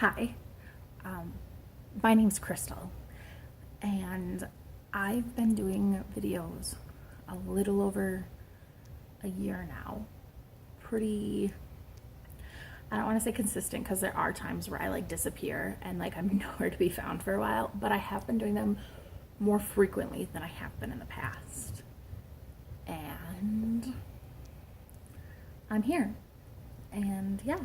Hi, my name's Crystal, and I've been doing videos a little over a year now. Pretty, I don't want to say consistent because there are times where I like disappear and like I'm nowhere to be found for a while, but I have been doing them more frequently than I have been in the past. And I'm here. And yeah,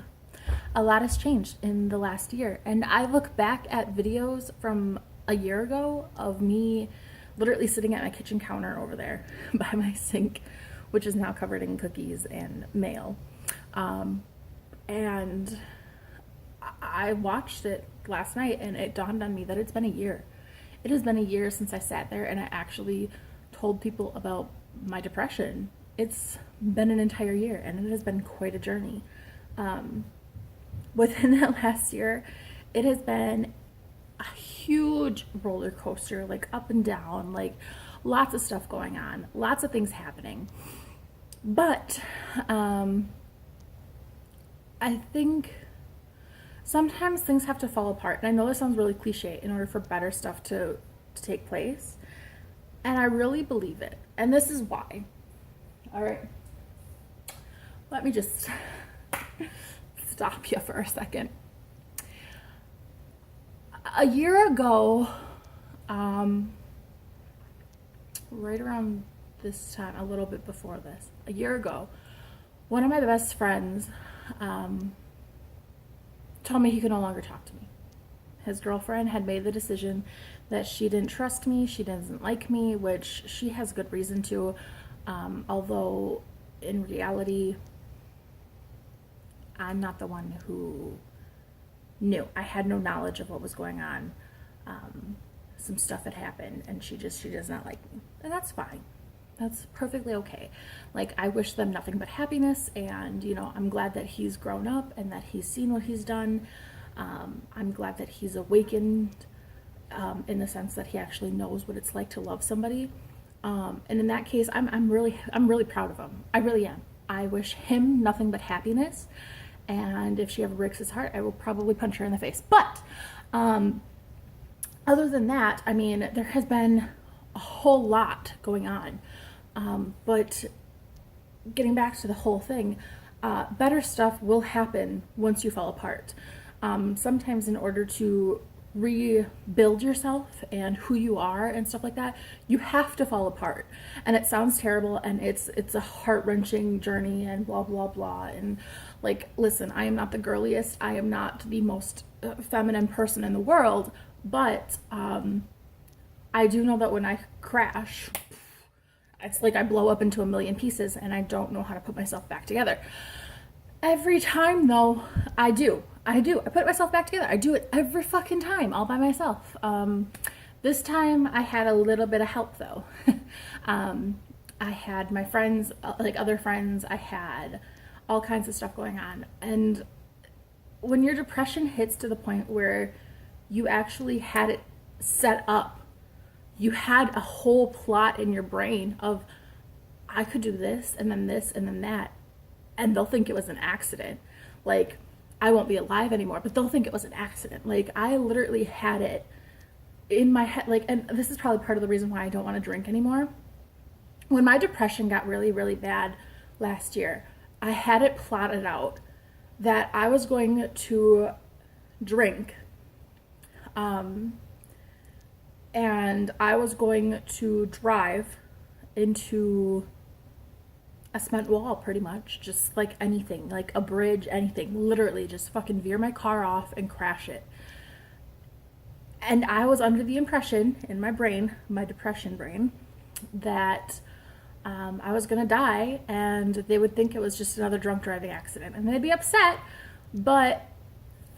a lot has changed in the last year. And I look back at videos from a year ago of me literally sitting at my kitchen counter over there by my sink, which is now covered in cookies and mail. And I watched it last night and it dawned on me that it's been a year. It has been a year since I sat there and I actually told people about my depression. It's been an entire year and it has been quite a journey. Within that last year, it has been a huge roller coaster, like up and down, like lots of stuff going on, lots of things happening. But I think sometimes things have to fall apart. And I know this sounds really cliche in order for better stuff to take place. And I really believe it. And this is why. All right. Let me just stop you for a second. A year ago, right around this time, a little bit before this, a year ago, one of my best friends told me he could no longer talk to me. His girlfriend had made the decision that she didn't trust me, she doesn't like me, which she has good reason to, although in reality, I'm not the one who knew. I had no knowledge of what was going on. Some stuff had happened and she does not like me. And that's fine. That's perfectly okay. Like, I wish them nothing but happiness, and I'm glad that he's grown up and that he's seen what he's done. I'm glad that he's awakened in the sense that he actually knows what it's like to love somebody. And in that case, I'm really proud of him. I really am. I wish him nothing but happiness. And if she ever breaks his heart, I will probably punch her in the face. But other than that, I mean, there has been a whole lot going on. But getting back to the whole thing, better stuff will happen once you fall apart. Sometimes in order to rebuild yourself and who you are and stuff like that, you have to fall apart. And it sounds terrible and it's a heart-wrenching journey and blah blah blah. And like, listen, I am not the girliest, I am not the most feminine person in the world, but I do know that when I crash, it's like I blow up into a million pieces and I don't know how to put myself back together. Every time though, I do. I put myself back together. I do it every fucking time, all by myself. This time I had a little bit of help though. I had my friends, like other friends, I had all kinds of stuff going on. And when your depression hits to the point where you actually had it set up, you had a whole plot in your brain of, I could do this and then this and then that, and they'll think it was an accident. Like, I won't be alive anymore, but they'll think it was an accident. Like, I literally had it in my head, like, and this is probably part of the reason why I don't want to drink anymore. When my depression got really, really bad last year, I had it plotted out that I was going to drink, and I was going to drive into a cement wall, pretty much, just like anything, like a bridge, anything, literally just fucking veer my car off and crash it. And I was under the impression in my brain, my depression brain, that I was gonna die and they would think it was just another drunk driving accident and they'd be upset, but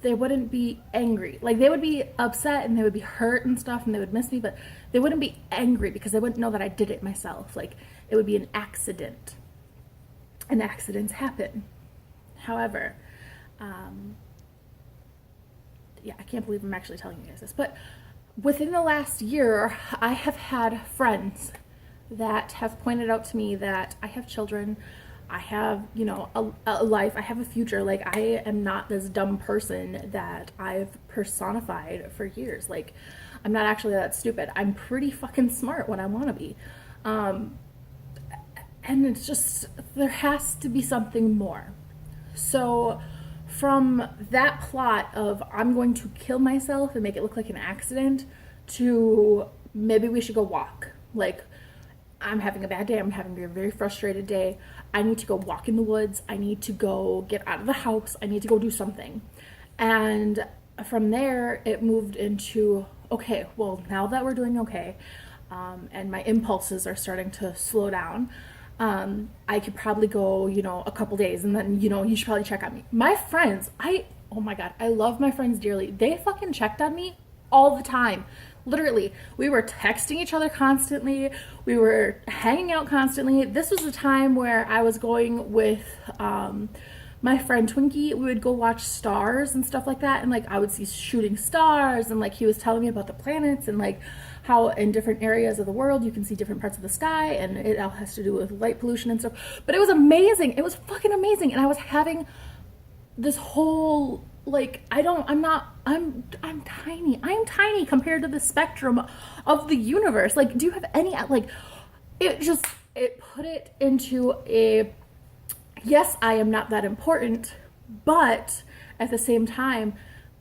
they wouldn't be angry. Like, they would be upset and they would be hurt and stuff and they would miss me, but they wouldn't be angry because they wouldn't know that I did it myself. Like, it would be an accident. And accidents happen. However, yeah, I can't believe I'm actually telling you guys this, but within the last year, I have had friends that have pointed out to me that I have children, I have, you know, a life, I have a future. Like, I am not this dumb person that I've personified for years. Like, I'm not actually that stupid. I'm pretty fucking smart when I want to be. Um, and it's just, there has to be something more. So, from that plot of I'm going to kill myself and make it look like an accident to maybe we should go walk. Like, I'm having a bad day. I'm having a very frustrated day. I need to go walk in the woods. I need to go get out of the house. I need to go do something. And from there, it moved into, okay, well, now that we're doing okay, and my impulses are starting to slow down, I could probably go, you know, a couple days and then, you know, you should probably check on me. My friends, oh my God, I love my friends dearly. They fucking checked on me all the time. Literally, we were texting each other constantly. We were hanging out constantly. This was a time where I was going with my friend Twinkie. We would go watch stars and stuff like that. And like I would see shooting stars, and like he was telling me about the planets and like how in different areas of the world you can see different parts of the sky, and it all has to do with light pollution and stuff. But it was amazing. It was fucking amazing. And I was having this whole like I'm tiny. I'm tiny compared to the spectrum of the universe. Like, do you have any like it put it into a, yes, I am not that important, but at the same time,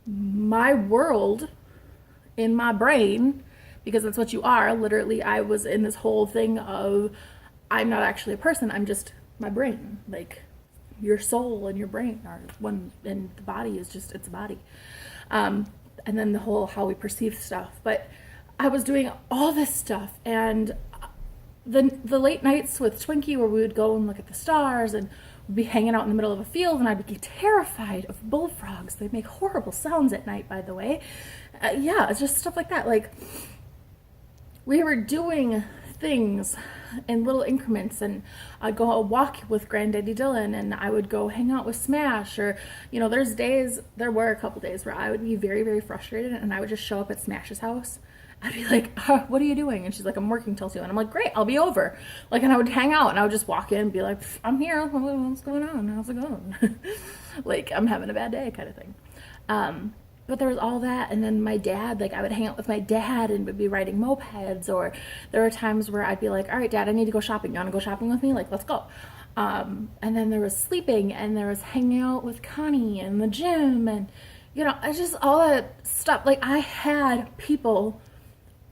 my world in my brain, because that's what you are, literally, I was in this whole thing of I'm not actually a person, I'm just my brain. Like, your soul and your brain are one, and the body is just, it's a body. And then the whole how we perceive stuff. But I was doing all this stuff, and the late nights with Twinkie where we would go and look at the stars, and we'd be hanging out in the middle of a field, and I'd be terrified of bullfrogs. They make horrible sounds at night, by the way. Yeah, it's just stuff like that. Like, we were doing things in little increments, and I'd go walk with Granddaddy Dylan, and I would go hang out with Smash, or, you know, there were a couple days where I would be very, very frustrated, and I would just show up at Smash's house. I'd be like, what are you doing? And she's like, I'm working till 2. And I'm like, great, I'll be over. Like, and I would hang out, and I would just walk in and be like, I'm here, what's going on, how's it going? Like, I'm having a bad day kind of thing. But there was all that, and then my dad, like, I would hang out with my dad and would be riding mopeds, or there were times where I'd be like, all right, Dad, I need to go shopping. You want to go shopping with me? Like, let's go. And then there was sleeping, and there was hanging out with Connie and the gym, and, you know, I just, all that stuff. Like, I had people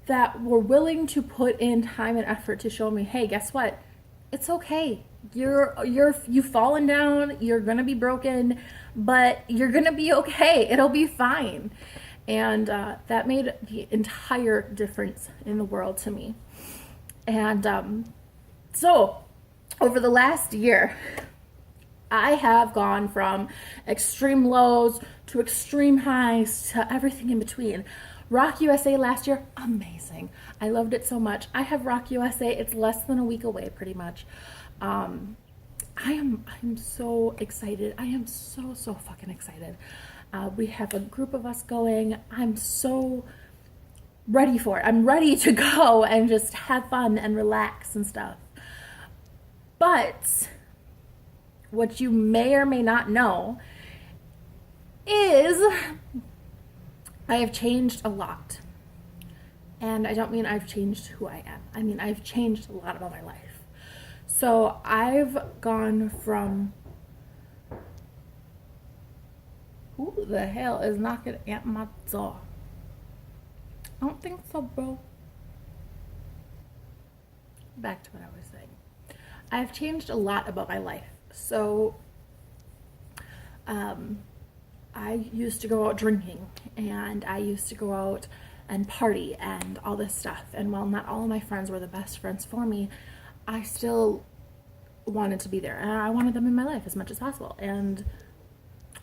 that were willing to put in time and effort to show me, hey, guess what? It's okay. You've fallen down, you're gonna be broken, but you're gonna be okay. It'll be fine. And that made the entire difference in the world to me. And so over the last year, I have gone from extreme lows to extreme highs to everything in between. Rock USA last year, amazing. I loved it so much. I have Rock USA. It's less than a week away, pretty much. I'm so excited. I am so fucking excited. We have a group of us going. I'm so ready for it. I'm ready to go and just have fun and relax and stuff. But what you may or may not know is I have changed a lot. And I don't mean I've changed who I am. I mean, I've changed a lot about my life. So I've gone from, who the hell is knocking at my door? I don't think so, bro. Back to what I was saying. I've changed a lot about my life. So I used to go out drinking, and I used to go out and party and all this stuff. And while not all of my friends were the best friends for me, I still wanted to be there, and I wanted them in my life as much as possible. And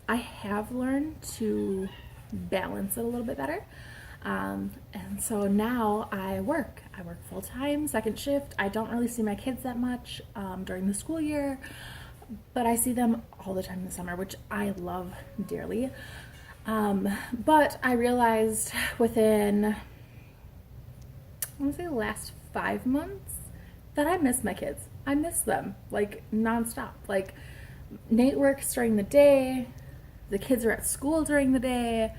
I have learned to balance it a little bit better. And so now I work full-time, second shift. I don't really see my kids that much during the school year, but I see them all the time in the summer, which I love dearly. But I realized within, I want to say the last 5 months, that I miss my kids. I miss them, like, nonstop. Like, Nate works during the day, the kids are at school during the day,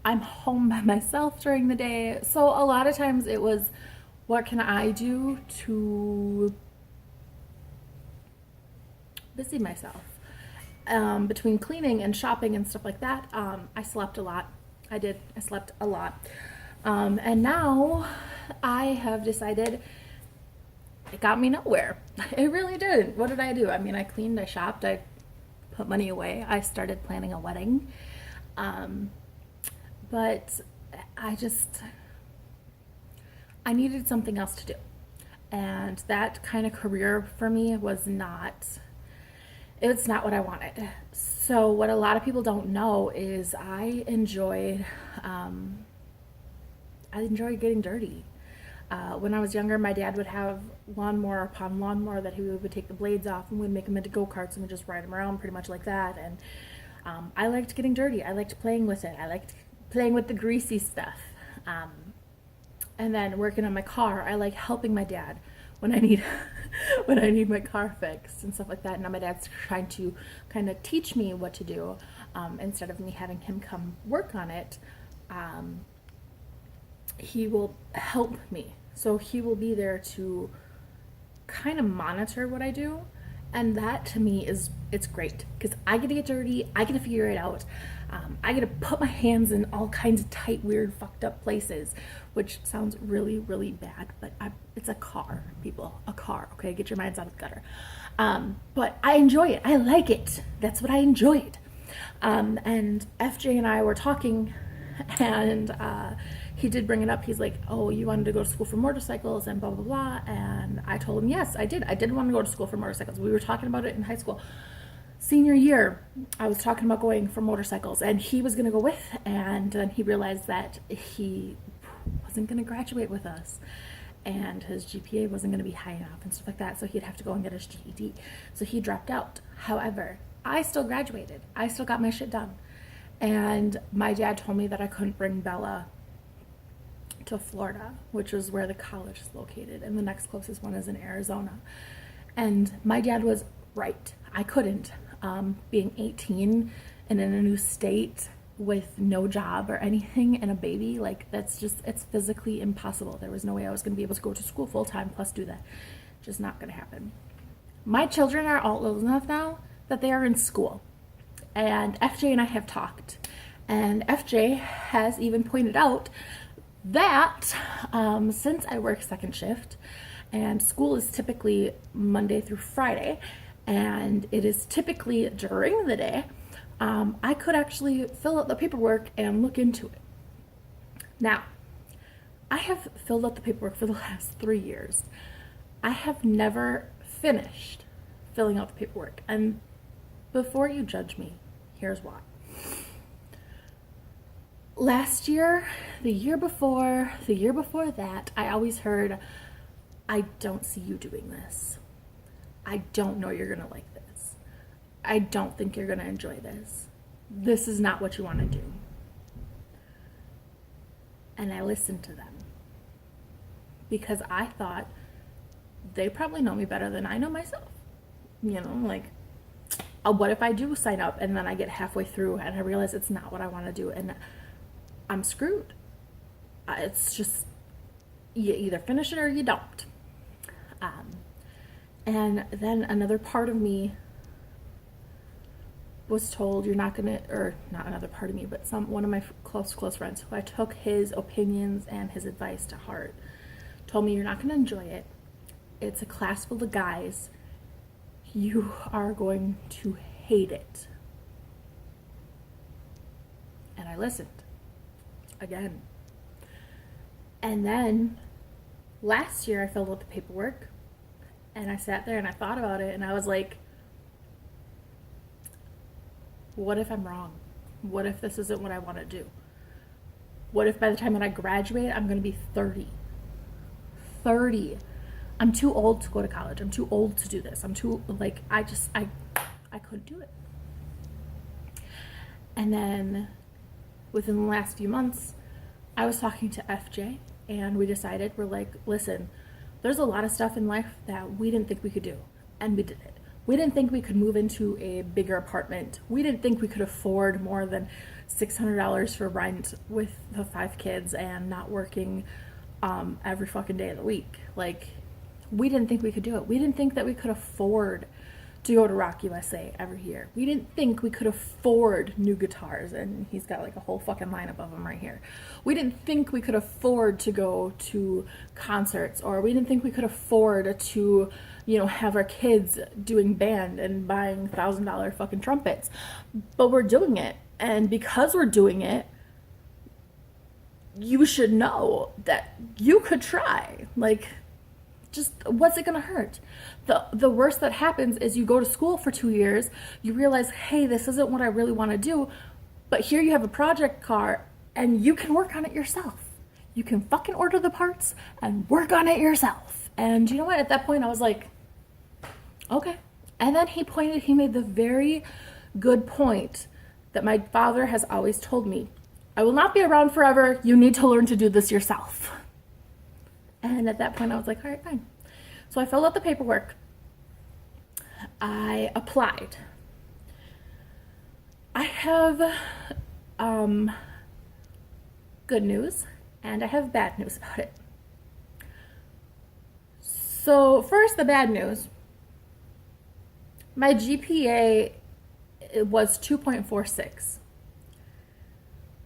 I'm home by myself during the day. So a lot of times it was, what can I do to busy myself? Between cleaning and shopping and stuff like that, I slept a lot. I slept a lot. And now I have decided it got me nowhere. It really didn't. What did I do? I mean, I cleaned, I shopped, I put money away, I started planning a wedding. But I needed something else to do. And that kind of career for me it's not what I wanted. So what a lot of people don't know is I enjoy getting dirty. When I was younger, my dad would have lawnmower upon lawnmower that he would take the blades off and we'd make them into go-karts and we'd just ride them around pretty much like that. And I liked getting dirty. I liked playing with it. I liked playing with the greasy stuff. And then working on my car, I like helping my dad when I need my car fixed and stuff like that. Now my dad's trying to kind of teach me what to do instead of me having him come work on it. He will help me. So he will be there to kind of monitor what I do. And that to me it's great because I get to get dirty. I get to figure it out. I get to put my hands in all kinds of tight, weird, fucked up places, which sounds really, really bad, but it's a car, people. A car, okay? Get your minds out of the gutter. But I enjoy it. I like it. That's what I enjoyed. And FJ and I were talking, and he did bring it up. He's like, oh, you wanted to go to school for motorcycles and blah, blah, blah. And I told him, yes, I did. I did want to go to school for motorcycles. We were talking about it in high school. Senior year, I was talking about going for motorcycles, and he was going to go with, and then he realized that he wasn't going to graduate with us, and his GPA wasn't going to be high enough and stuff like that, so he'd have to go and get his GED. So he dropped out. However, I still graduated. I still got my shit done. And my dad told me that I couldn't bring Bella to Florida, which is where the college is located, and the next closest one is in Arizona. And my dad was right. I couldn't. Being 18 and in a new state with no job or anything and a baby, like it's physically impossible. There was no way I was going to be able to go to school full time plus do that. Just not going to happen. My children are all old enough now that they are in school. And FJ and I have talked. And FJ has even pointed out that since I work second shift and school is typically Monday through Friday, and it is typically during the day, I could actually fill out the paperwork and look into it. Now, I have filled out the paperwork for the last 3 years. I have never finished filling out the paperwork. And before you judge me, here's why. Last year, the year before that, I always heard, I don't see you doing this. I don't know you're going to like this. I don't think you're going to enjoy this. This is not what you want to do. And I listened to them because I thought they probably know me better than I know myself. You know, like, what if I do sign up and then I get halfway through and I realize it's not what I want to do and I'm screwed. It's just, you either finish it or you don't. And then another part of me was told, you're not gonna, or not another part of me, but one of my close friends who I took his opinions and his advice to heart, told me, you're not gonna enjoy it. It's a class full of guys. You are going to hate it. And I listened again. And then last year I filled out the paperwork and I sat there and I thought about it and I was like, what if I'm wrong? What if this isn't what I want to do? What if by the time that I graduate, I'm going to be 30? 30. I'm too old to go to college. I'm too old to do this. I'm too, like, I couldn't do it. And then within the last few months, I was talking to FJ and we decided, we're like, listen, There's a lot of stuff in life that we didn't think we could do, and we did it. We didn't think we could move into a bigger apartment. We didn't think we could afford more than $600 for rent with the 5 kids and not working every fucking day of the week. Like, we didn't think we could do it. We didn't think that we could afford to go to Rock USA every year. We didn't think we could afford new guitars, and he's got like a whole fucking line above him right here. We didn't think we could afford to go to concerts, or we didn't think we could afford to, you know, have our kids doing band and buying $1,000 fucking trumpets. But we're doing it, and because we're doing it, you should know that you could try. Like, just what's it gonna hurt? The worst that happens is you go to school for 2 years, you realize, hey, this isn't what I really want to do, but here you have a project car and you can work on it yourself. You can fucking order the parts and work on it yourself. And you know what? At that point I was like, okay. And then he made the very good point that my father has always told me: I will not be around forever. You need to learn to do this yourself. And at that point I was like, all right, fine. So I filled out the paperwork. I applied. I have good news and I have bad news about it. So first, the bad news. My GPA was 2.46.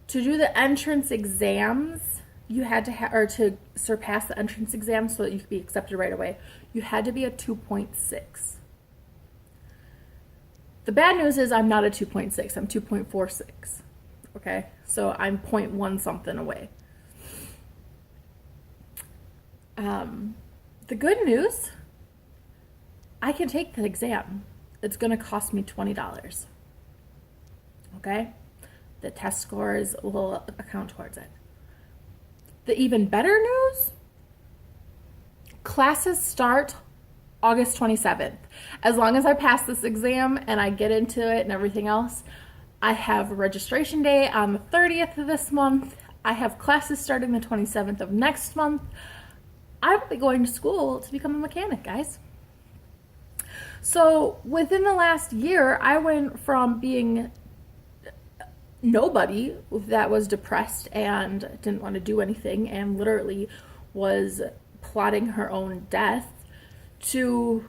To do the entrance exams, you had to or to surpass the entrance exam so that you could be accepted right away, you had to be a 2.6. The bad news is I'm not a 2.6, I'm 2.46. Okay, so I'm 0.1 something away. The good news, I can take the exam. It's going to cost me $20. Okay, the test scores will account towards it. The even better news, classes start August 27th. As long as I pass this exam and I get into it and everything else, I have registration day on the 30th of this month. I have classes starting the 27th of next month. I will be going to school to become a mechanic, guys. So within the last year, I went from being nobody that was depressed and didn't want to do anything and literally was plotting her own death to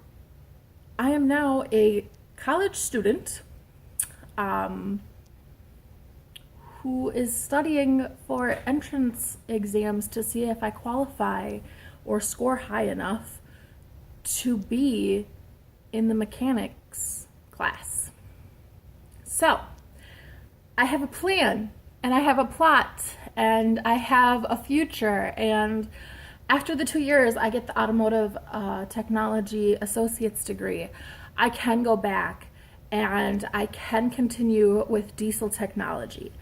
I am now a college student who is studying for entrance exams to see if I qualify or score high enough to be in the mechanics class. So I have a plan, and I have a plot, and I have a future, and after the 2 years, I get the automotive technology associate's degree. I can go back, and I can continue with diesel technology.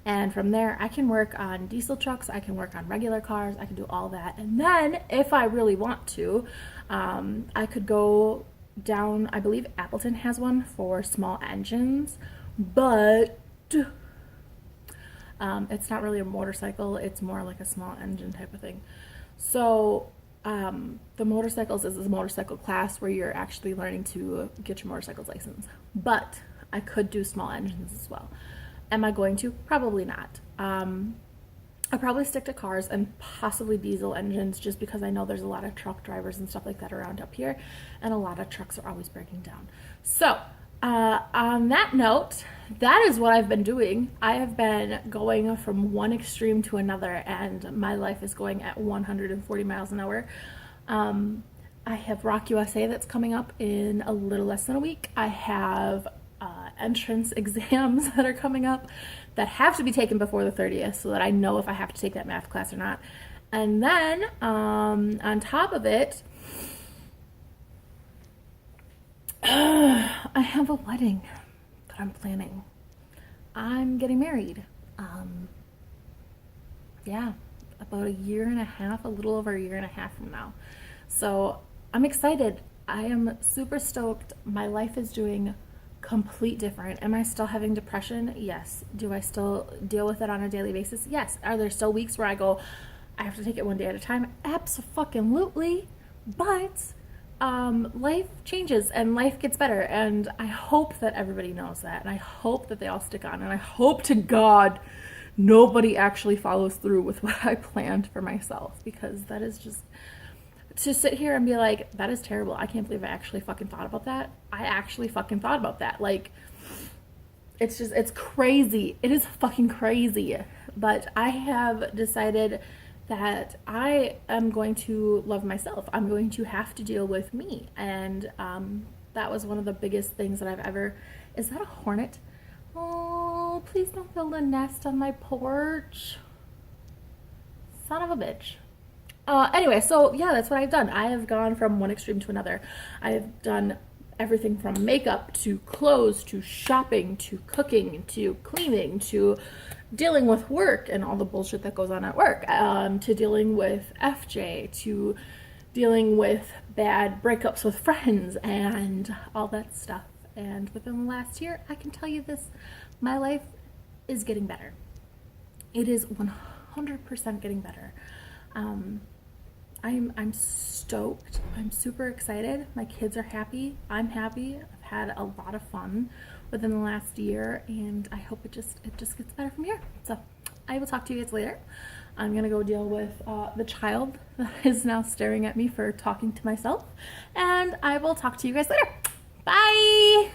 And from there, I can work on diesel trucks, I can work on regular cars, I can do all that. And then, if I really want to, I could go down, I believe Appleton has one for small engines, but it's not really a motorcycle, it's more like a small engine type of thing. So the motorcycles is a motorcycle class where you're actually learning to get your motorcycle's license. But I could do small engines as well. Am I going to? Probably not. I'll probably stick to cars and possibly diesel engines just because I know there's a lot of truck drivers and stuff like that around up here, and a lot of trucks are always breaking down. So on that note, that is what I've been doing. I have been going from one extreme to another, and my life is going at 140 miles an hour. I have Rock USA that's coming up in a little less than a week. I have entrance exams that are coming up that have to be taken before the 30th so that I know if I have to take that math class or not. And then on top of it, I have a wedding that I'm planning. I'm getting married. Yeah, about a year and a half, a little over a year and a half from now. So I'm excited. I am super stoked. My life is doing complete different. Am I still having depression? Yes. Do I still deal with it on a daily basis? Yes. Are there still weeks where I go, I have to take it one day at a time? Abso-fucking-lutely. But life changes and life gets better, and I hope that everybody knows that, and I hope that they all stick on, and I hope to God nobody actually follows through with what I planned for myself, because that is just, to sit here and be like, that is terrible. I can't believe I actually fucking thought about that. I actually fucking thought about that. Like, it's just, it's crazy. It is fucking crazy. But I have decided that I am going to love myself. I'm going to have to deal with me. And that was one of the biggest things that I've ever. Is that a hornet? Oh, please don't build a nest on my porch. Son of a bitch. Anyway, so yeah, that's what I've done. I have gone from one extreme to another. I have done everything from makeup to clothes to shopping to cooking to cleaning to dealing with work and all the bullshit that goes on at work, to dealing with FJ, to dealing with bad breakups with friends and all that stuff. And within the last year, I can tell you this, my life is getting better. It is 100% getting better. I'm stoked. I'm super excited. My kids are happy. I'm happy. I've had a lot of fun within the last year, and I hope it just gets better from here. So I will talk to you guys later. I'm gonna go deal with the child that is now staring at me for talking to myself, and I will talk to you guys later. Bye.